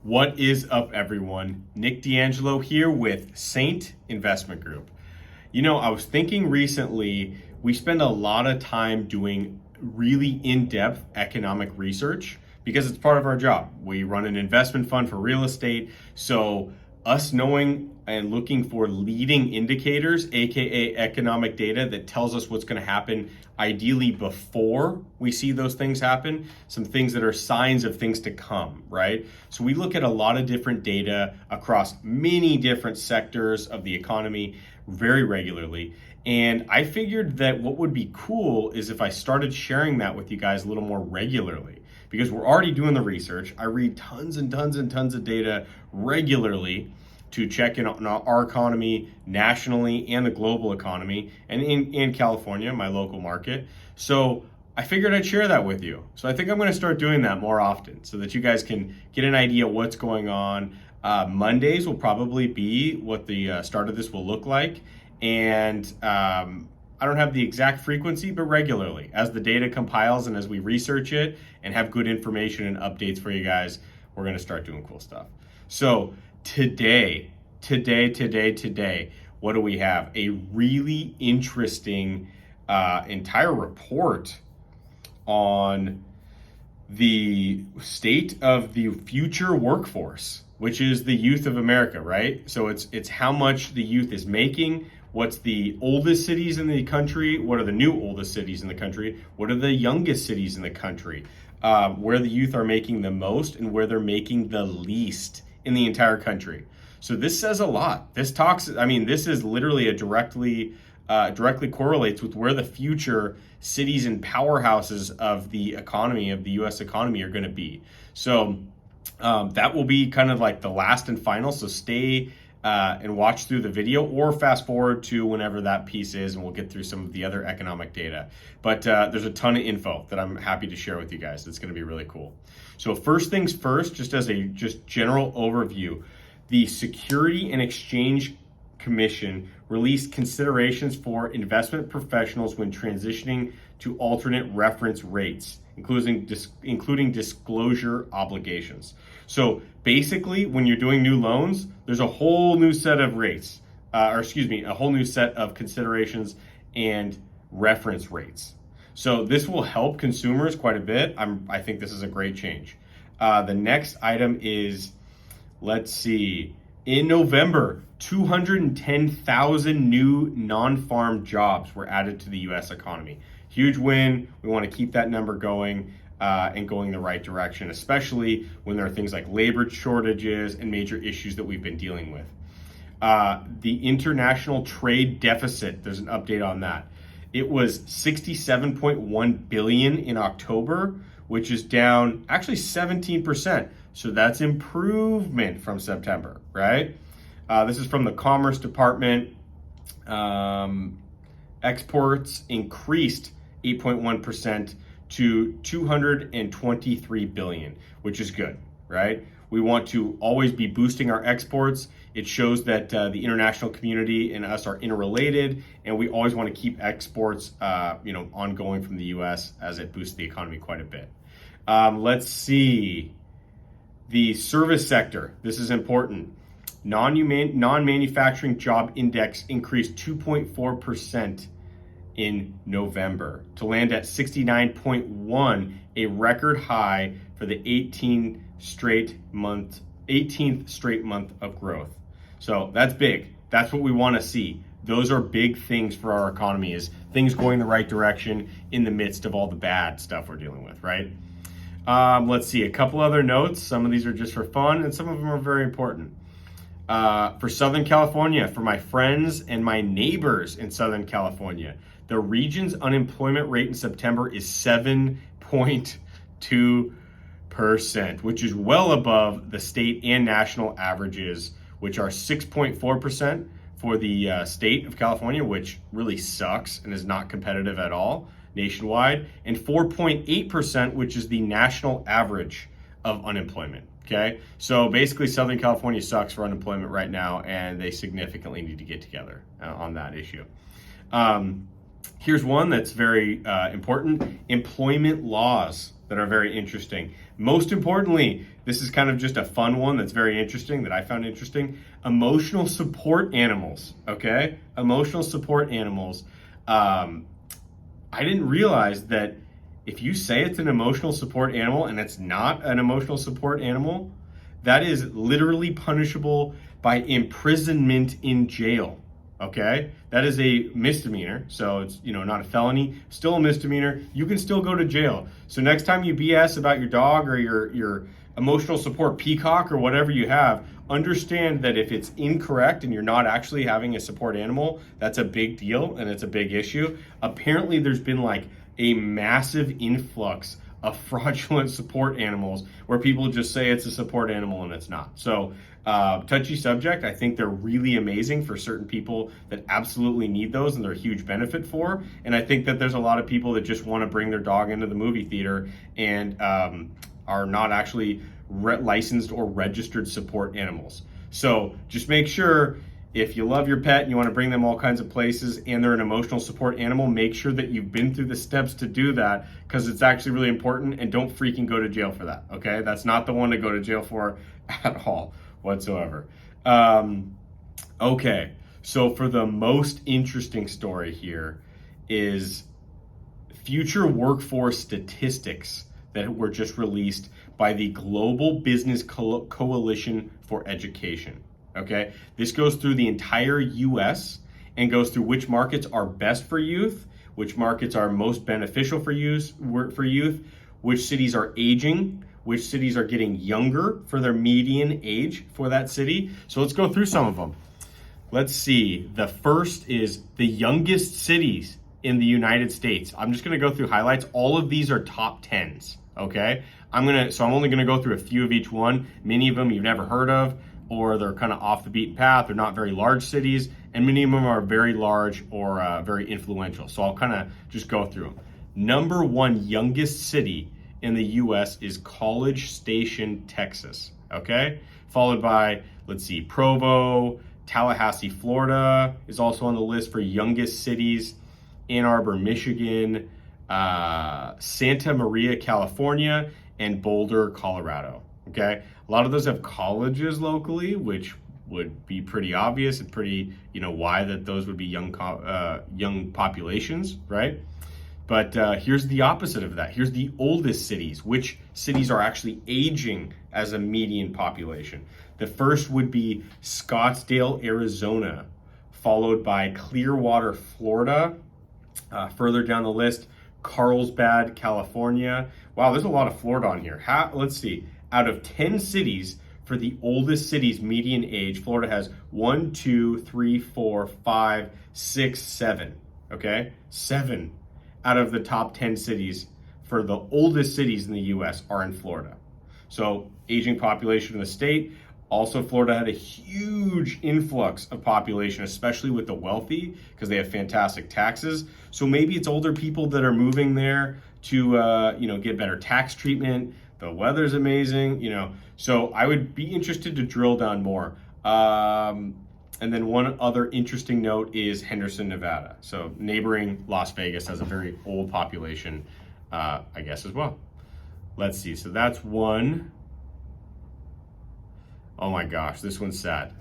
What is up, everyone? Nick D'Angelo here with Saint Investment Group. You know, I was thinking recently, we spend a lot of time doing really in-depth economic research because it's part of our job. We run an investment fund for real estate, so us knowing and looking for leading indicators, aka economic data that tells us what's going to happen ideally before we see those things happen, some things that are signs of things to come, right? So we look at a lot of different data across many different sectors of the economy very regularly. And I figured that what would be cool is if I started sharing that with you guys a little more regularly, because we're already doing the research. I read tons and tons and tons of data regularly to check in on our economy nationally and the global economy, and in California, my local market. So I figured I'd share that with you. So I think I'm going to start doing that more often so that you guys can get an idea what's going on. Mondays will probably be what the start of this will look like. And I don't have the exact frequency, but regularly as the data compiles and as we research it and have good information and updates for you guys, we're going to start doing cool stuff. So today, what do we have? A really interesting entire report on the state of the future workforce, which is the youth of America, right? So it's how much the youth is making. What's the oldest cities in the country? What are the new oldest cities in the country? What are the youngest cities in the country? Where the youth are making the most and where they're making the least in the entire country. So this says a lot. This is literally directly correlates with where the future cities and powerhouses of the economy, of the U.S. economy, are going to be. So that will be kind of like the last and final. So stay and watch through the video or fast forward to whenever that piece is, and we'll get through some of the other economic data. But there's a ton of info that I'm happy to share with you guys. It's going to be really cool. So first things first, just as a general overview, the Security and Exchange Commission released considerations for investment professionals when transitioning to alternate reference rates, including disclosure obligations. So basically, when you're doing new loans, there's a whole new set of rates, a whole new set of considerations and reference rates. So this will help consumers quite a bit. I think this is a great change. The next item is, let's see, in November, 210,000 new non-farm jobs were added to the U.S. economy. Huge win. We want to keep that number going and going the right direction, especially when there are things like labor shortages and major issues that we've been dealing with. The international trade deficit, there's an update on that. It was $67.1 billion in October, which is down actually 17%. So that's improvement from September, right? This is from the Commerce Department. Exports increased 8.1% to 223 billion, which is good, right? We want to always be boosting our exports. It shows that the international community and us are interrelated, and we always want to keep exports, ongoing from the U.S. as it boosts the economy quite a bit. Let's see. The service sector, this is important. Non-manufacturing job index increased 2.4% in November to land at 69.1, a record high for the 18th straight month of growth. So that's big. That's what we want to see. Those are big things for our economy, is things going the right direction in the midst of all the bad stuff we're dealing with, right? Let's see, a couple other notes. Some of these are just for fun, and some of them are very important. For Southern California, for my friends and my neighbors in Southern California, the region's unemployment rate in September is 7.2%, which is well above the state and national averages, which are 6.4% for the state of California, which really sucks and is not competitive at all nationwide, and 4.8%, which is the national average of unemployment. Okay, so basically Southern California sucks for unemployment right now, and they significantly need to get together on that issue. Here's one that's very important. Employment laws that are very interesting. Most importantly, this is kind of just a fun one that's very interesting, that I found interesting. Emotional support animals, okay? Emotional support animals. I didn't realize that if you say it's an emotional support animal and it's not an emotional support animal, that is literally punishable by imprisonment in jail. Okay, that is a misdemeanor, so it's not a felony, still a misdemeanor. You can still go to jail. So next time you BS about your dog or your emotional support peacock or whatever you have, understand that if it's incorrect and you're not actually having a support animal, that's a big deal and it's a big issue. Apparently, there's been like a massive influx of fraudulent support animals where people just say it's a support animal and it's not. So touchy subject. I think they're really amazing for certain people that absolutely need those and they're a huge benefit for. And I think that there's a lot of people that just want to bring their dog into the movie theater and are not actually licensed or registered support animals. So just make sure, if you love your pet and you want to bring them all kinds of places and they're an emotional support animal, make sure that you've been through the steps to do that, because it's actually really important, and don't freaking go to jail for that, okay? That's not the one to go to jail for at all whatsoever. Okay, so for the most interesting story here is future workforce statistics that were just released by the Global Business Coalition for Education. Okay, this goes through the entire U.S. and goes through which markets are best for youth, which markets are most beneficial for youth, which cities are aging, which cities are getting younger for their median age for that city. So let's go through some of them. Let's see. The first is the youngest cities in the United States. I'm just going to go through highlights. All of these are top 10s. Okay, I'm only going to go through a few of each one. Many of them you've never heard of, or they're kind of off the beaten path. They're not very large cities, and many of them are very large or very influential. So I'll kind of just go through them. Number one youngest city in the U.S. is College Station, Texas. Okay, followed by, let's see, Provo, Tallahassee, Florida is also on the list for youngest cities. Ann Arbor, Michigan, Santa Maria, California, and Boulder, Colorado. Okay, a lot of those have colleges locally, which would be pretty obvious and pretty, why that those would be young populations, right? But here's the opposite of that. Here's the oldest cities. Which cities are actually aging as a median population? The first would be Scottsdale, Arizona, followed by Clearwater, Florida. Further down the list, Carlsbad, California. Wow, there's a lot of Florida on here. Let's see. Out of 10 cities for the oldest city's median age, Florida has 1, 2, 3, 4, 5, 6, 7. Okay? 7 out of the top 10 cities for the oldest cities in the U.S. are in Florida. So, aging population in the state. Also, Florida had a huge influx of population, especially with the wealthy, because they have fantastic taxes. So maybe it's older people that are moving there to, get better tax treatment. The weather's amazing, So I would be interested to drill down more. And then one other interesting note is Henderson, Nevada. So neighboring Las Vegas has a very old population, I guess, as well. Let's see. So that's one. Oh my gosh, this one's sad.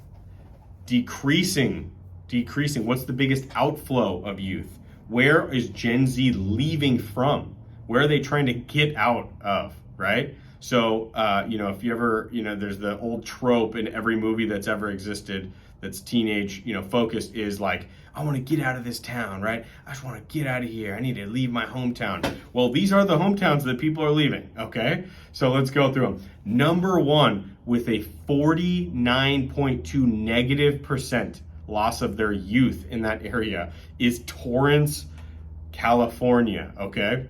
Decreasing. What's the biggest outflow of youth? Where is Gen Z leaving from? Where are they trying to get out of, right? So, if you ever, there's the old trope in every movie that's ever existed that's teenage, focused, is like, I want to get out of this town, right? I just want to get out of here. I need to leave my hometown. Well, these are the hometowns that people are leaving, okay? So let's go through them. Number one, with a 49.2 negative percent loss of their youth in that area, is Torrance, California, okay?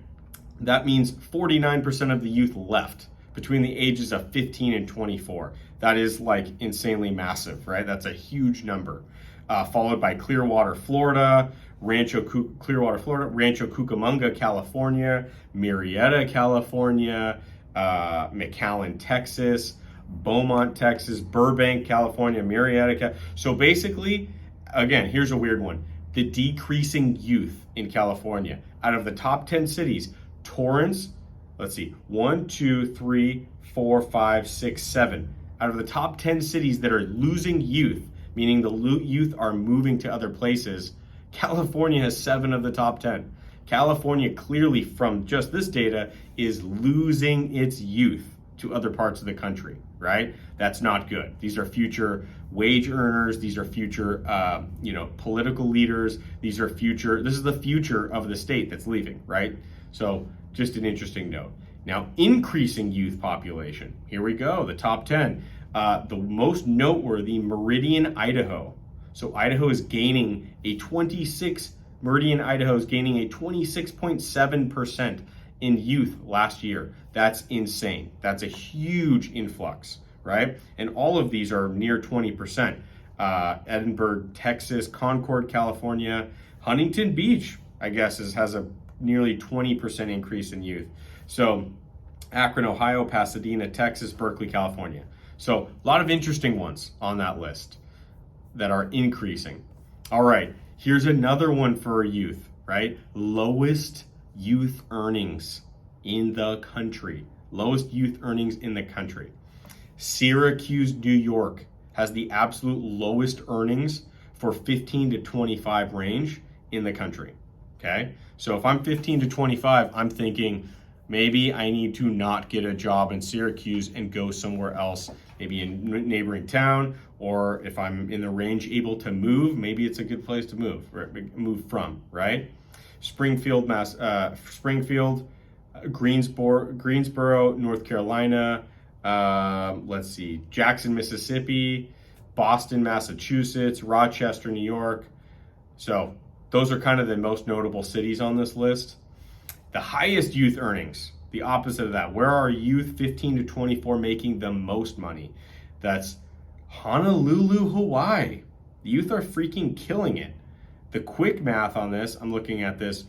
That means 49% of the youth left between the ages of 15 and 24. That is like insanely massive, right? That's a huge number. Followed by Clearwater, Florida, Rancho Cucamonga, California, Murrieta, California, McAllen, Texas, Beaumont, Texas, Burbank, California, Murrieta. So basically, again, here's a weird one. The decreasing youth in California. Out of the top 10 cities, Torrance let's see, 1, 2, 3, 4, 5, 6, 7. Out of the top 10 cities that are losing youth, meaning the youth are moving to other places, California has 7 of the top 10. California clearly, from just this data, is losing its youth to other parts of the country, right? That's not good. These are future wage earners. These are future, political leaders. This is the future of the state that's leaving, right? So just an interesting note. Now, increasing youth population. Here we go, the top 10. The most noteworthy, Meridian, Idaho. So Idaho is gaining Meridian, Idaho is gaining a 26.7% in youth last year. That's insane. That's a huge influx, right? And all of these are near 20%. Edinburgh, Texas, Concord, California, Huntington Beach, I guess, has a nearly 20% increase in youth. So Akron, Ohio, Pasadena, Texas, Berkeley, California. So a lot of interesting ones on that list that are increasing. All right, here's another one for youth, right? Lowest youth earnings in the country. Lowest youth earnings in the country. Syracuse, New York has the absolute lowest earnings for 15 to 25 range in the country, okay? So if I'm 15 to 25, I'm thinking maybe I need to not get a job in Syracuse and go somewhere else, maybe in a neighboring town, or if I'm in the range able to move, maybe it's a good place to move from, right? Springfield, Greensboro, North Carolina, let's see, Jackson, Mississippi, Boston, Massachusetts, Rochester, New York. So those are kind of the most notable cities on this list. The highest youth earnings, the opposite of that. Where are youth 15 to 24 making the most money? That's Honolulu, Hawaii. The youth are freaking killing it. The quick math on this, I'm looking at this,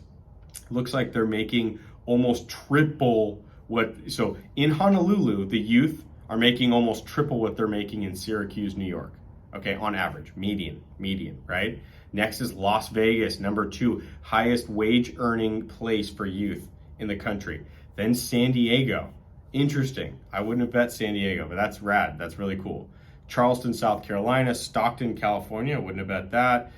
looks like they're making almost triple so in Honolulu, the youth are making almost triple what they're making in Syracuse, New York. Okay, on average, median, right? Next is Las Vegas, number 2, highest wage earning place for youth in the country. Then San Diego, interesting. I wouldn't have bet San Diego, but that's rad, that's really cool. Charleston, South Carolina, Stockton, California, wouldn't have bet that.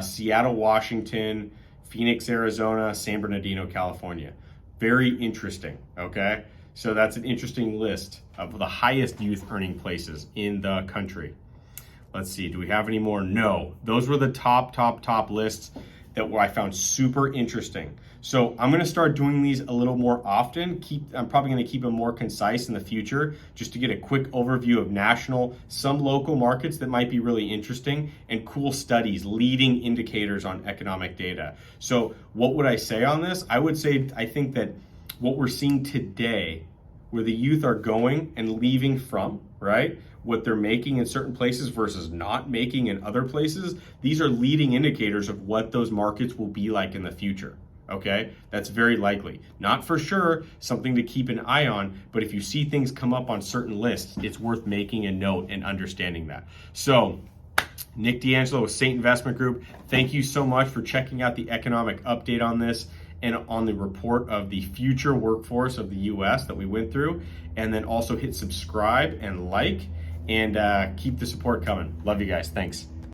Seattle, Washington, Phoenix, Arizona, San Bernardino, California. Very interesting, okay? So that's an interesting list of the highest youth earning places in the country. Let's see, do we have any more? No, those were the top lists that I found super interesting. So I'm gonna start doing these a little more often. I'm probably gonna keep them more concise in the future, just to get a quick overview of national, some local markets that might be really interesting, and cool studies, leading indicators on economic data. So what would I say on this? I would say, I think that what we're seeing today, where the youth are going and leaving from, right? What they're making in certain places versus not making in other places, these are leading indicators of what those markets will be like in the future, okay? That's very likely. Not for sure, something to keep an eye on, but if you see things come up on certain lists, it's worth making a note and understanding that. So, Nick D'Angelo with Saint Investment Group, thank you so much for checking out the economic update on this and on the report of the future workforce of the US that we went through. And then also hit subscribe and like, and keep the support coming. Love you guys. Thanks.